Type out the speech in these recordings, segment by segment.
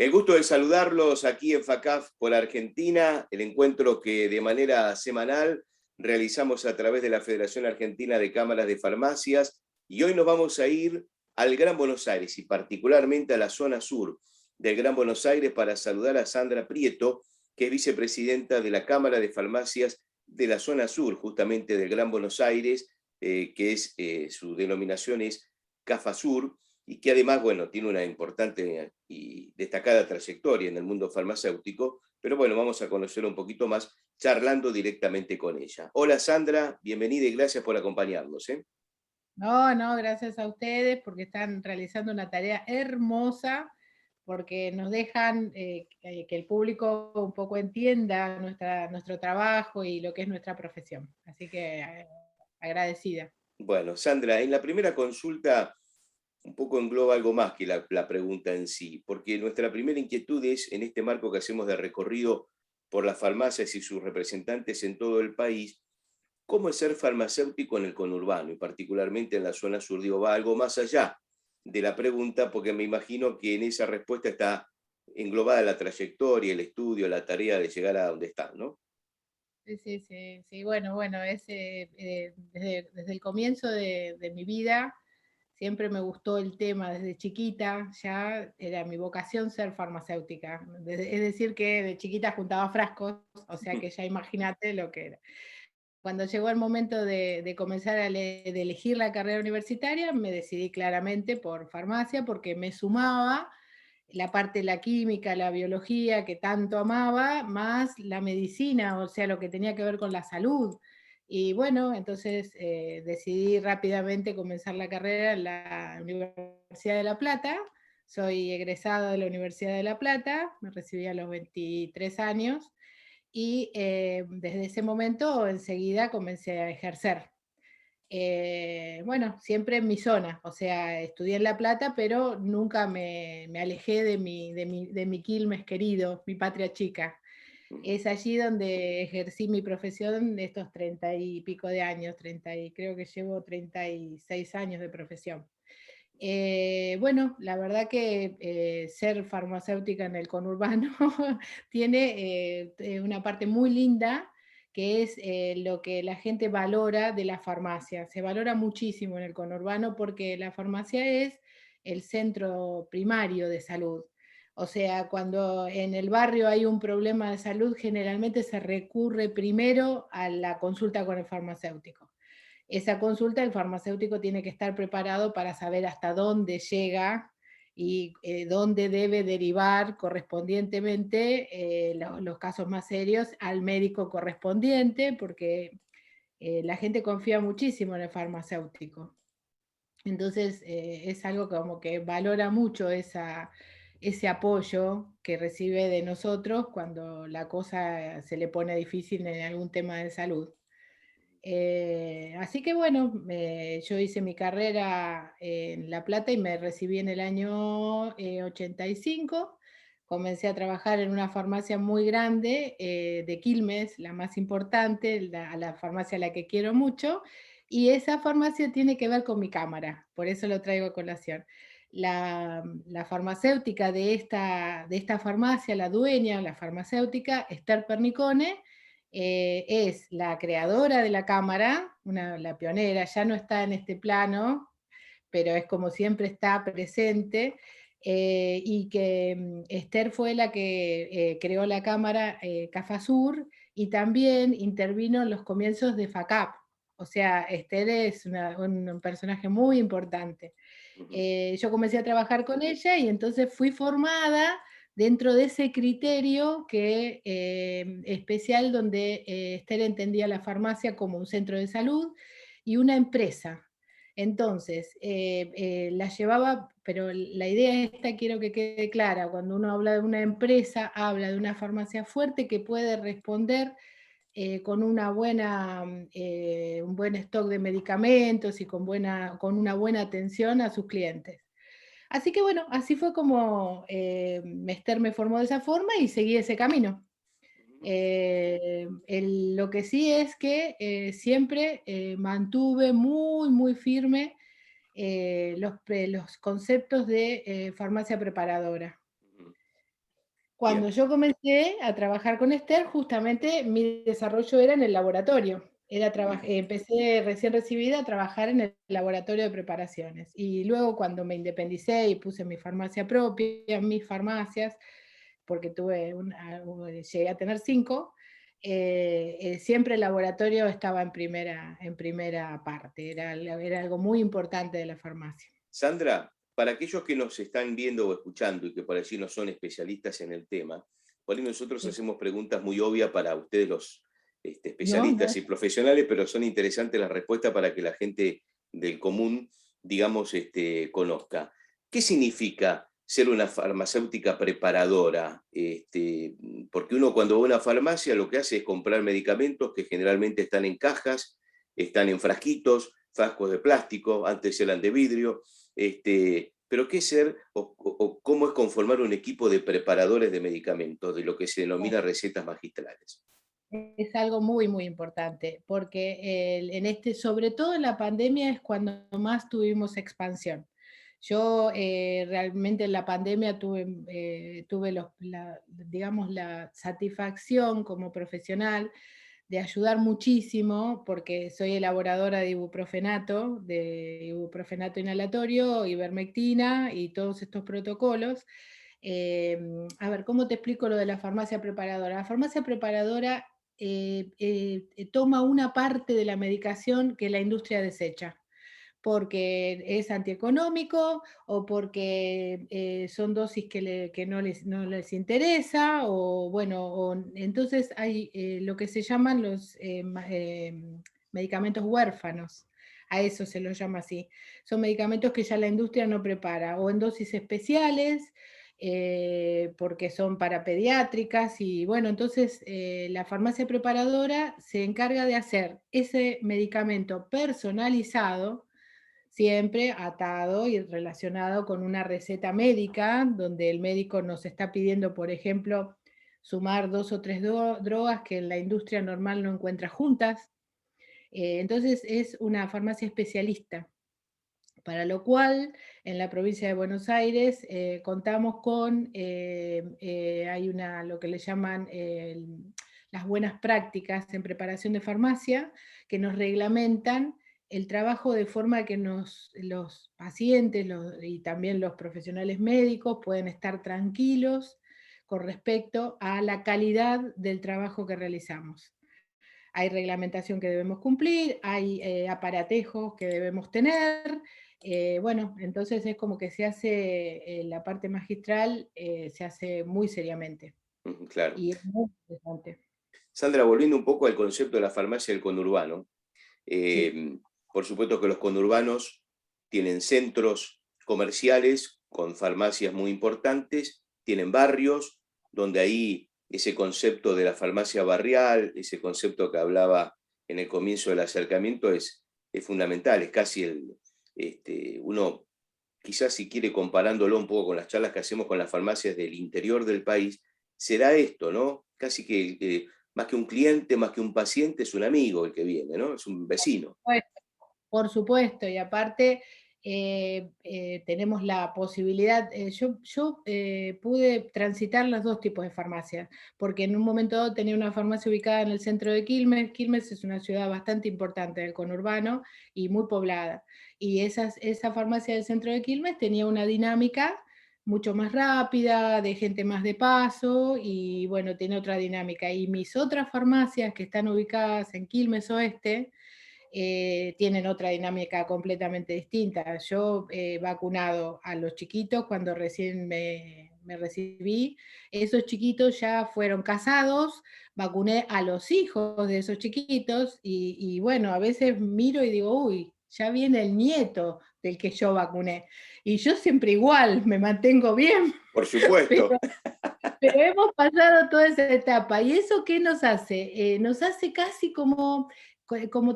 El gusto de saludarlos aquí en FACAF por Argentina, el encuentro que de manera semanal realizamos a través de la Federación Argentina de Cámaras de Farmacias, y hoy nos vamos a ir al Gran Buenos Aires y particularmente a la zona sur del Gran Buenos Aires para saludar a Sandra Prieto, que es vicepresidenta de la Cámara de Farmacias de la zona sur, justamente del Gran Buenos Aires, que es su denominación es CAFASUR, y que además, bueno, tiene una importante y destacada trayectoria en el mundo farmacéutico, pero bueno, vamos a conocer un poquito más charlando directamente con ella. Hola Sandra, bienvenida y gracias por acompañarnos. No, no, gracias a ustedes porque están realizando una tarea hermosa, porque nos dejan que el público un poco entienda nuestro trabajo y lo que es nuestra profesión. Así que agradecida. Bueno, Sandra, en la primera consulta un poco engloba algo más que la pregunta en sí, porque nuestra primera inquietud es, en este marco que hacemos de recorrido por las farmacias y sus representantes en todo el país, ¿cómo es ser farmacéutico en el conurbano y particularmente en la zona sur? Digo, va algo más allá de la pregunta, porque me imagino que en esa respuesta está englobada la trayectoria, el estudio, la tarea de llegar a donde están, ¿no? Sí, sí, sí, sí. Bueno, desde el comienzo de mi vida siempre me gustó el tema, desde chiquita ya era mi vocación ser farmacéutica. Es decir, que de chiquita juntaba frascos, o sea que ya imagínate lo que era. Cuando llegó el momento de comenzar de elegir la carrera universitaria, me decidí claramente por farmacia porque me sumaba la parte de la química, la biología que tanto amaba, más la medicina, o sea, lo que tenía que ver con la salud. Y bueno, entonces decidí rápidamente comenzar la carrera en la Universidad de La Plata. Soy egresada de la Universidad de La Plata, me recibí a los 23 años y desde ese momento enseguida comencé a ejercer. Bueno, siempre en mi zona, o sea, estudié en La Plata, pero nunca me alejé de mi Quilmes querido, mi patria chica. Es allí donde ejercí mi profesión de estos 30 y pico de años, 30 y creo que llevo 36 años de profesión. Bueno, la verdad que ser farmacéutica en el conurbano tiene una parte muy linda, que es lo que la gente valora de la farmacia. Se valora muchísimo en el conurbano porque la farmacia es el centro primario de salud. O sea, cuando en el barrio hay un problema de salud, generalmente se recurre primero a la consulta con el farmacéutico. Esa consulta el farmacéutico tiene que estar preparado para saber hasta dónde llega y dónde debe derivar correspondientemente los casos más serios al médico correspondiente, porque la gente confía muchísimo en el farmacéutico. Entonces es algo como que valora mucho ese apoyo que recibe de nosotros cuando la cosa se le pone difícil en algún tema de salud. Así que bueno, yo hice mi carrera en La Plata y me recibí en el año 85. Comencé a trabajar en una farmacia muy grande de Quilmes, la más importante, la farmacia a la que quiero mucho, y esa farmacia tiene que ver con mi cámara, por eso lo traigo a colación. La farmacéutica de esta farmacia, la dueña, la farmacéutica, Esther Pernicone, es la creadora de la cámara, la pionera, ya no está en este plano, pero es como siempre está presente, y que Esther fue la que creó la cámara Cafasur y también intervino en los comienzos de FACAP. O sea, Esther es un personaje muy importante. Ujú. Yo comencé a trabajar con ella y entonces fui formada dentro de ese criterio especial donde Esther entendía la farmacia como un centro de salud y una empresa. Entonces, la llevaba, pero la idea esta quiero que quede clara, cuando uno habla de una empresa, habla de una farmacia fuerte que puede responder con un buen stock de medicamentos y con una buena atención a sus clientes. Así que bueno, así fue como Esther me formó de esa forma y seguí ese camino. Lo que sí es que siempre mantuve muy, muy firme los conceptos de farmacia preparadora. Cuando Bien. yo comencé a trabajar con Esther, justamente mi desarrollo era en el laboratorio. Empecé recién recibida a trabajar en el laboratorio de preparaciones. Y luego cuando me independicé y puse mi farmacia propia, mis farmacias, porque llegué a tener 5, siempre el laboratorio estaba en primera parte, era algo muy importante de la farmacia. Sandra, para aquellos que nos están viendo o escuchando y que por allí no son especialistas en el tema, por ahí nosotros Sí. hacemos preguntas muy obvias para ustedes los No, especialistas y profesionales, pero son interesantes las respuestas para que la gente del común, digamos, conozca. ¿Qué significa ser una farmacéutica preparadora? Porque uno cuando va a una farmacia lo que hace es comprar medicamentos que generalmente están en cajas, están en frasquitos, frascos de plástico, antes eran de vidrio. Pero ¿qué ser o cómo es conformar un equipo de preparadores de medicamentos, de lo que se denomina recetas magistrales? es algo muy, muy importante, porque sobre todo en la pandemia es cuando más tuvimos expansión. Yo realmente en la pandemia tuve digamos, la satisfacción como profesional de ayudar muchísimo, porque soy elaboradora de ibuprofenato inhalatorio, ivermectina y todos estos protocolos. A ver, ¿cómo te explico lo de la farmacia preparadora? La farmacia preparadora toma una parte de la medicación que la industria desecha, porque es antieconómico o porque son dosis que no les interesa, o bueno, entonces hay lo que se llaman los medicamentos huérfanos, a eso se los llama así. Son medicamentos que ya la industria no prepara, o en dosis especiales, porque son para pediátricas, y bueno, entonces la farmacia preparadora se encarga de hacer ese medicamento personalizado, siempre atado y relacionado con una receta médica, donde el médico nos está pidiendo, por ejemplo, sumar 2 o 3 drogas que en la industria normal no encuentra juntas. Entonces es una farmacia especialista, para lo cual en la provincia de Buenos Aires contamos con, hay lo que le llaman las buenas prácticas en preparación de farmacia, que nos reglamentan el trabajo de forma que los pacientes y también los profesionales médicos pueden estar tranquilos con respecto a la calidad del trabajo que realizamos. Hay reglamentación que debemos cumplir, hay aparatejos que debemos tener. Bueno, entonces es como que se hace, la parte magistral se hace muy seriamente Ujú, claro. y es muy interesante. Sandra, volviendo un poco al concepto de la farmacia del conurbano, Sí. eh, por supuesto que los conurbanos tienen centros comerciales con farmacias muy importantes, tienen barrios donde ahí ese concepto de la farmacia barrial, ese concepto que hablaba en el comienzo del acercamiento es fundamental, es casi uno quizás si quiere comparándolo un poco con las charlas que hacemos con las farmacias del interior del país, será esto, ¿no? Casi que más que un cliente, más que un paciente, es un amigo el que viene, ¿no? Es un vecino. Bueno, por supuesto, y aparte tenemos la posibilidad, yo pude transitar los dos tipos de farmacias, porque en un momento dado tenía una farmacia ubicada en el centro de Quilmes. Quilmes es una ciudad bastante importante del conurbano y muy poblada, y esa farmacia del centro de Quilmes tenía una dinámica mucho más rápida, de gente más de paso, y bueno, tiene otra dinámica. Y mis otras farmacias que están ubicadas en Quilmes Oeste, tienen otra dinámica completamente distinta. Yo he vacunado a los chiquitos cuando recién me recibí, esos chiquitos ya fueron casados, vacuné a los hijos de esos chiquitos, y bueno, a veces miro y digo, uy, ya viene el nieto del que yo vacuné. Y yo siempre igual, me mantengo bien, Por supuesto. pero pero hemos pasado toda esa etapa. ¿Y eso qué nos hace? Nos hace casi como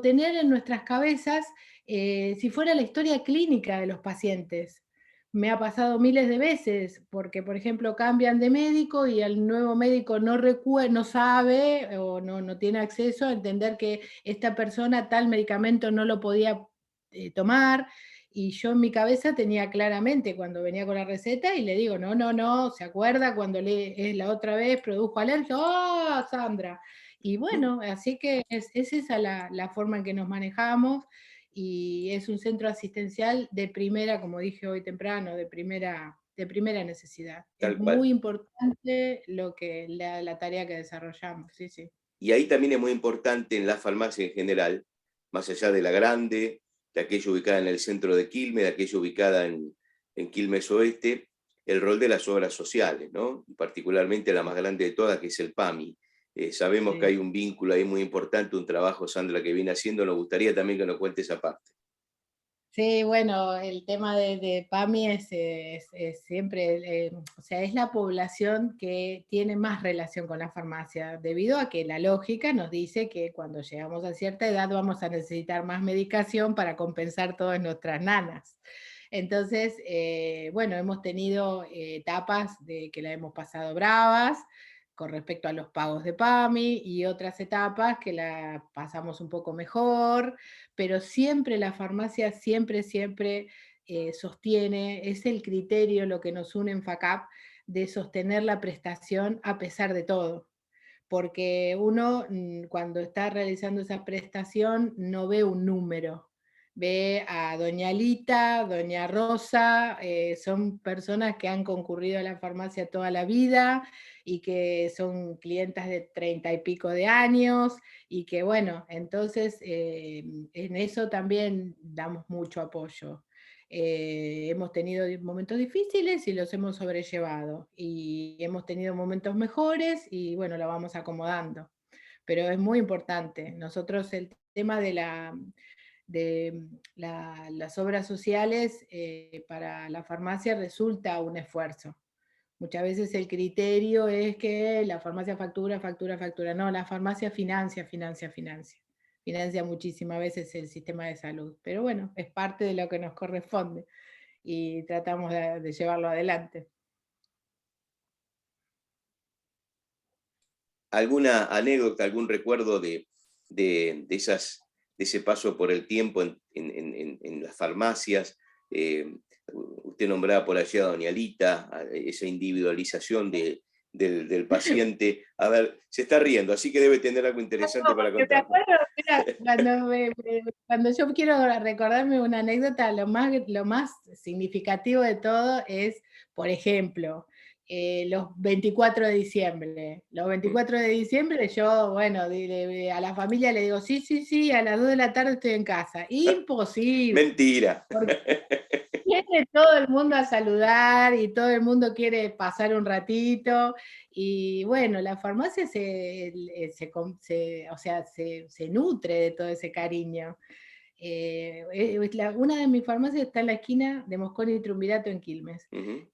tener en nuestras cabezas, si fuera la historia clínica de los pacientes. Me ha pasado miles de veces, porque, por ejemplo, cambian de médico y el nuevo médico no sabe o no tiene acceso a entender que esta persona tal medicamento no lo podía tomar, y yo en mi cabeza tenía claramente cuando venía con la receta y le digo, no, no, no, ¿se acuerda cuando la otra vez produjo alergia? ¡Oh, Sandra! Y bueno, así que es esa la forma en que nos manejamos, y es un centro asistencial de primera, como dije hoy temprano, de primera necesidad. Es Tal cual. muy importante la tarea que desarrollamos, sí, sí. Y ahí también es muy importante en la farmacia en general, más allá de la grande, de aquella ubicada en el centro de Quilmes, de aquella ubicada en Quilmes Oeste, el rol de las obras sociales, ¿no? Y particularmente la más grande de todas, que es el PAMI. Sabemos que Sí. hay un vínculo ahí muy importante, un trabajo, Sandra, que viene haciendo. Nos gustaría también que nos cuente esa parte. Sí, bueno, el tema de PAMI es siempre, o sea, es la población que tiene más relación con la farmacia, debido a que la lógica nos dice que cuando llegamos a cierta edad vamos a necesitar más medicación para compensar todas nuestras nanas. Entonces, bueno, hemos tenido etapas de que la hemos pasado bravas con respecto a los pagos de PAMI, y otras etapas que la pasamos un poco mejor, pero siempre la farmacia, siempre, siempre sostiene, es el criterio lo que nos une en FACAP, de sostener la prestación a pesar de todo. Porque uno, cuando está realizando esa prestación, no ve un número, ve a doña Lita, doña Rosa, son personas que han concurrido a la farmacia toda la vida y que son clientas de 30 y pico de años, y que bueno, entonces en eso también damos mucho apoyo. Hemos tenido momentos difíciles y los hemos sobrellevado, y hemos tenido momentos mejores y bueno, lo vamos acomodando. Pero es muy importante. Nosotros el tema de las obras sociales para la farmacia resulta un esfuerzo. Muchas veces el criterio es que la farmacia factura, factura, factura. No, la farmacia financia, financia, financia. Financia muchísimas veces el sistema de salud. Pero bueno, es parte de lo que nos corresponde y tratamos de llevarlo adelante. ¿Alguna anécdota, algún recuerdo de ese paso por el tiempo en las farmacias? Usted nombraba por allá a doña Lita, esa individualización del paciente. A ver, se está riendo, así que debe tener algo interesante No, para porque me contarnos. acuerdo, mira, cuando yo quiero recordarme una anécdota, lo más significativo de todo es, por ejemplo, los 24 de diciembre. Los Mm. 24 de diciembre yo, bueno, a la familia le digo, sí, sí, sí, a las 2 de la tarde estoy en casa. Imposible. Mentira. Viene todo el mundo a saludar y todo el mundo quiere pasar un ratito. Y bueno, la farmacia o sea, se nutre de todo ese cariño. Una de mis farmacias está en la esquina de Mosconi y Triunvirato en Quilmes. Ujú.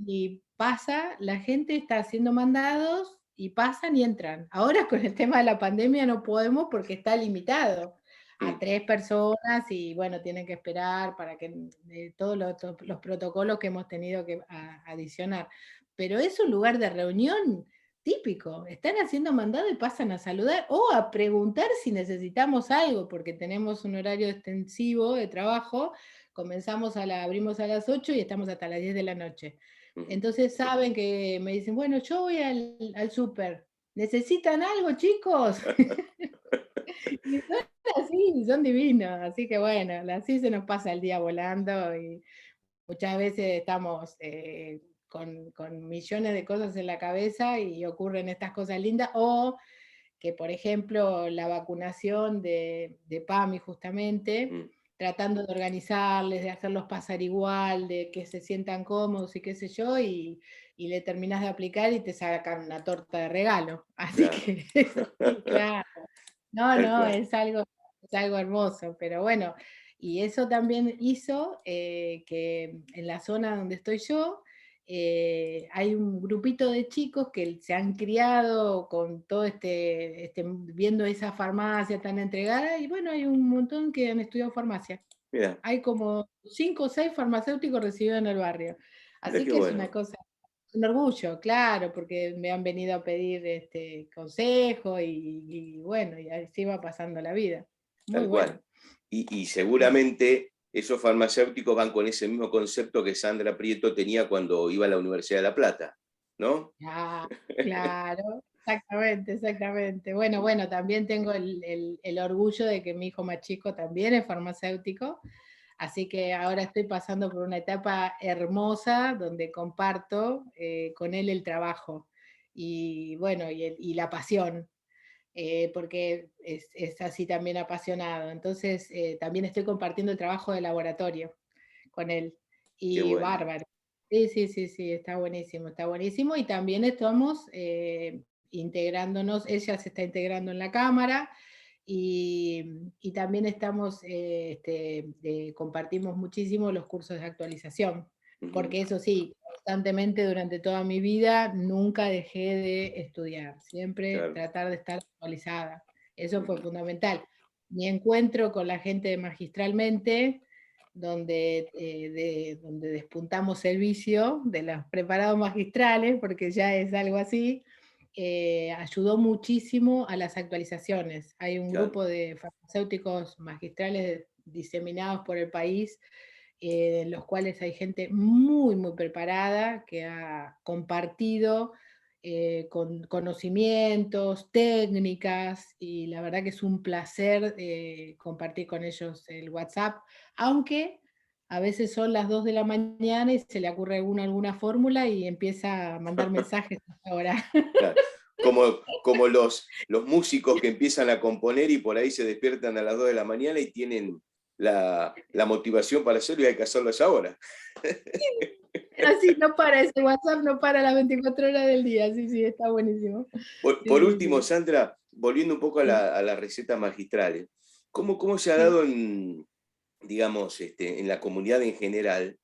Y pasa, la gente está haciendo mandados y pasan y entran. Ahora con el tema de la pandemia no podemos porque está limitado a Mm. 3 personas, y bueno, tienen que esperar para que todos los protocolos que hemos tenido que adicionar. Pero es un lugar de reunión típico. Están haciendo mandado y pasan a saludar o a preguntar si necesitamos algo, porque tenemos un horario extensivo de trabajo. Abrimos a las 8 y estamos hasta las 10 de la noche. Ujú. Entonces saben que me dicen, bueno, yo voy al súper. ¿Necesitan algo, chicos? Y son así, son divinos. Así que bueno, así se nos pasa el día volando, y muchas veces estamos con millones de cosas en la cabeza y ocurren estas cosas lindas, o que por ejemplo la vacunación de PAMI justamente, Mm. tratando de organizarles, de hacerlos pasar igual, de que se sientan cómodos y qué sé yo, y le terminás de aplicar y te sacan una torta de regalo. Así Claro. que, sí, claro. No, Tal no, cual. es algo hermoso, pero bueno, y eso también hizo que en la zona donde estoy yo, hay un grupito de chicos que se han criado con todo viendo esa farmacia tan entregada, y bueno, hay un montón que han estudiado farmacia. Mira, Hay como 5 o 6 farmacéuticos recibidos en el barrio. mira Así qué que es una bueno. cosa, un orgullo, claro, porque me han venido a pedir consejo, y bueno, y así va pasando la vida. Muy Tal bueno. cual. Y seguramente esos farmacéuticos van con ese mismo concepto que Sandra Prieto tenía cuando iba a la Universidad de La Plata, ¿no? Ah, claro, exactamente, exactamente. Bueno, bueno, también tengo el orgullo de que mi hijo más chico también es farmacéutico, así que ahora estoy pasando por una etapa hermosa donde comparto con él el trabajo y bueno, y la pasión, porque es así también apasionado. Entonces, también estoy compartiendo el trabajo de laboratorio con él. Qué Y bueno. bárbaro. Sí, sí, sí, sí, está buenísimo, está buenísimo. Y también estamos integrándonos, ella se está integrando en la cámara y también estamos, compartimos muchísimo los cursos de actualización, Ujú, porque eso sí, constantemente durante toda mi vida nunca dejé de estudiar, siempre claro. tratar de estar actualizada. Eso fue Ujú. fundamental. Mi encuentro con la gente de Magistralmente, donde despuntamos el vicio de los preparados magistrales, porque ya es algo así, ayudó muchísimo a las actualizaciones. Hay un Claro, grupo de farmacéuticos magistrales diseminados por el país, en los cuales hay gente muy, muy preparada que ha compartido con conocimientos, técnicas, y la verdad que es un placer compartir con ellos el WhatsApp, aunque a veces son las 2 de la mañana y se le ocurre alguna fórmula y empieza a mandar mensajes ahora. claro. Como los músicos que empiezan a componer y por ahí se despiertan a las 2 de la mañana y tienen la motivación para hacerlo y hay que hacerlo a esa hora. Así no para, ese WhatsApp no para las 24 horas del día, sí, sí, está buenísimo. Por Sí, sí, último, sí. Sandra, volviendo un poco a, Sí, a las recetas magistrales, ¿cómo se ha sí, dado en, digamos, en la comunidad en general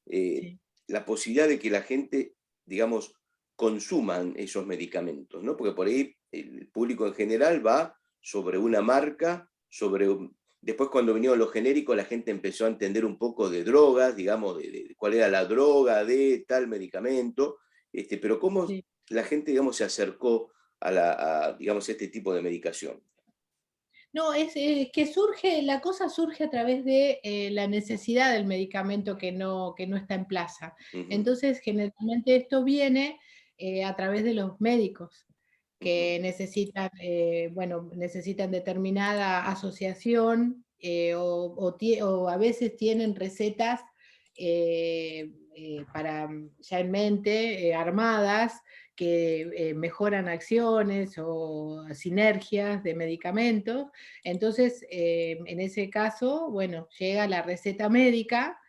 eh, sí. la posibilidad de que la gente, digamos, consuman esos medicamentos, ¿no? Porque por ahí el público en general va sobre una marca, después cuando vinieron los genéricos la gente empezó a entender un poco de drogas, digamos, de cuál era la droga de tal medicamento, pero cómo Sí. la gente, digamos, se acercó digamos, este tipo de medicación. No, es que surge, la cosa surge a través de la necesidad del medicamento que no está en plaza. Ujú, Entonces, generalmente esto viene a través de los médicos ujú, que necesitan, bueno, necesitan determinada asociación o a veces tienen recetas para ya en mente, armadas, que mejoran acciones o sinergias de medicamentos. Entonces, en ese caso, bueno, llega la receta médica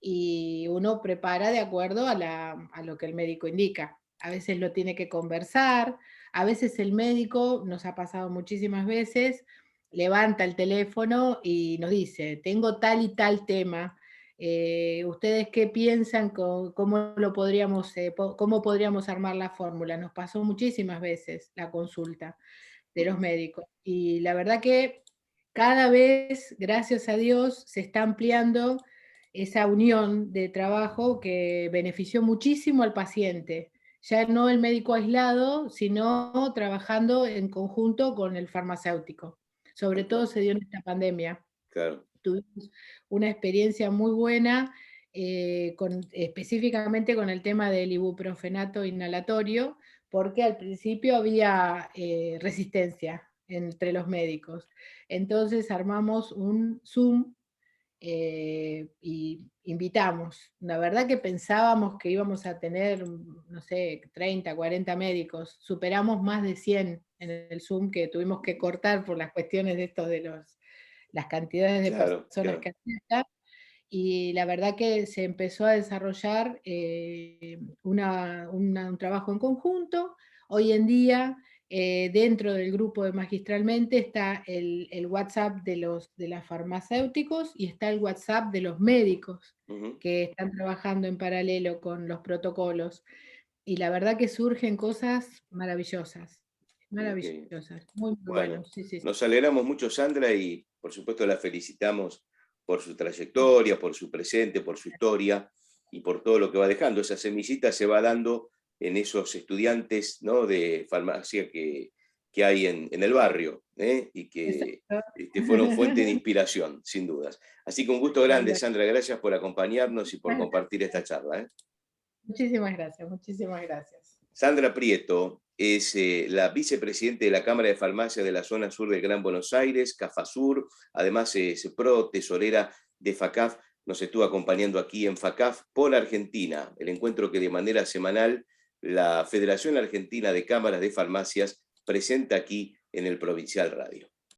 y uno prepara de acuerdo a lo que el médico indica. A veces lo tiene que conversar, a veces el médico, nos ha pasado muchísimas veces, levanta el teléfono y nos dice, tengo tal y tal tema, ¿ustedes qué piensan? ¿Cómo lo podríamos, cómo podríamos armar la fórmula? Nos pasó muchísimas veces la consulta de los ujú. médicos. Y la verdad que cada vez, gracias a Dios, se está ampliando esa unión de trabajo que benefició muchísimo al paciente. Ya no el médico aislado, sino trabajando en conjunto con el farmacéutico. Sobre Tal todo cual, se dio en esta pandemia. claro, Tuvimos una experiencia muy buena, específicamente con el tema del ibuprofenato inhalatorio, porque al principio había resistencia entre los médicos. Entonces armamos un Zoom y invitamos. La verdad que pensábamos que íbamos a tener, no sé, 30, 40 médicos. Superamos más de 100 en el Zoom que tuvimos que cortar por las cuestiones de estos de las cantidades de claro, personas claro. que hacían. Y la verdad que se empezó a desarrollar un trabajo en conjunto. Hoy en día, dentro del grupo de Magistralmente está el WhatsApp de los farmacéuticos y está el WhatsApp de los médicos Ujú. que están trabajando en paralelo con los protocolos. Y la verdad que surgen cosas maravillosas, Mira qué bien. maravillosas, muy, muy Bueno, bueno. Sí, sí, nos alegramos mucho, Sandra, y por supuesto la felicitamos por su sí. trayectoria, por su presente, por su historia y por todo lo que va dejando. Esa semillita se va dando en esos estudiantes, ¿no?, de farmacia que hay en el barrio, y que Exacto. fueron fuente de inspiración, sin dudas. Así que un gusto grande, Bueno, Sandra, gracias por acompañarnos y por muchas compartir esta gracias. charla. Muchísimas gracias, muchísimas gracias. Sandra Prieto es la vicepresidente de la Cámara de Farmacia de la zona sur del Gran Buenos Aires, CAFASUR, además es pro tesorera de FACAF, nos estuvo acompañando aquí en FACAF por Argentina, el encuentro que de manera semanal la Federación Argentina de Cámaras de Farmacias presenta aquí en el Provincial Radio.